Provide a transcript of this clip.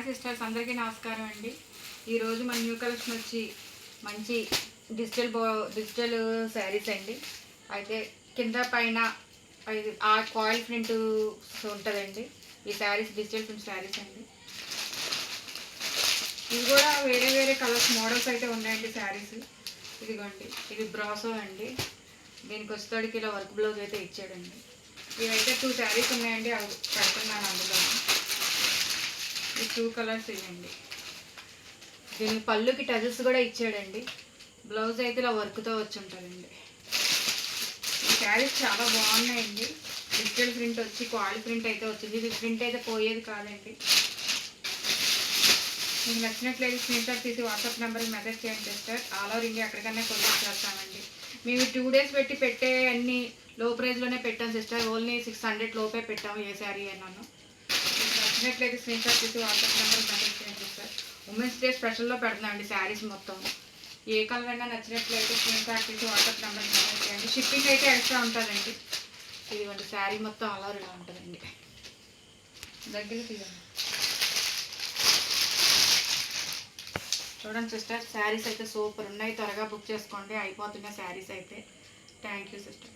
Sisters అందరికీ నమస్కారం అండి. ఈరోజు మన న్యూ కలెక్షన్ వచ్చి మంచి డిజిటల్ శారీస్ అండి. అయితే కింద పైన ఆ కాయిల్ ప్రింట్ ఉంటుందండి. ఈ శారీస్ డిజిటల్ ప్రింట్ శారీస్ అండి. ఇవి కూడా వేరే వేరే కలర్స్ మోడల్స్ అయితే ఉన్నాయండి శారీస్. ఇదిగోండి, ఇది బ్రాసో అండి. దీనికి వచ్చేటికి ఇలా వర్క్ బ్లౌజ్ అయితే ఇచ్చాడండి. ఇవైతే 2 శారీస్ ఉన్నాయండి, అవి పెడుతున్నాను అందులో. ఈ 2 కలర్స్ ఇవ్వండి. దీనికి పళ్ళుకి టజల్స్ కూడా ఇచ్చాడండి. బ్లౌజ్ అయితే ఇలా వర్క్తో వచ్చి ఉంటుందండి. ఈ శారీస్ చాలా బాగున్నాయండి. డిజిటల్ ప్రింట్ వచ్చి కాయిల్ ప్రింట్ అయితే వచ్చింది. ఇది ప్రింట్ అయితే పోయేది కాదండి. మీకు నచ్చినట్లయితే స్క్రీన్ షాట్ తీసి వాట్సాప్ నెంబర్కి మెసేజ్ చేయండి సిస్టర్. ఆల్ ఓవర్ ఇండియా ఎక్కడికన్నా కొరియర్ చేస్తామండి. మేము 2 days పెట్టి పెట్టే అన్ని లో ప్రైస్లోనే పెట్టాం సిస్టర్. ఓన్లీ 600 లోపే పెట్టాము ఏ శారీ అన్నాను. మీకు నచ్చినట్లయితే స్క్రీన్ షాట్ తీసి వాట్సాప్ నెంబర్కి మెసేజ్ చేయండి సిస్టర్. ఉమెన్స్ డే స్పెషల్లో పెడుతున్నామండి శారీస్ మొత్తం. ఏ కలర్ అయినా నచ్చినట్లయితే స్క్రీన్ షాట్ తీసి వాట్సాప్ నెంబర్కి మెసేజ్ చేయండి. షిప్పింగ్ అయితే ఎక్స్ట్రా ఉంటుందండి. ఇదిగోండి, శారీ మొత్తం అలా ఇలా ఉంటుందండి. దగ్గర తీయండి చూడండి సిస్టర్. శారీస్ అయితే సూపర్ ఉన్నాయి. త్వరగా బుక్ చేసుకోండి, అయిపోతున్నాయి శారీస్ అయితే. Thank you sister.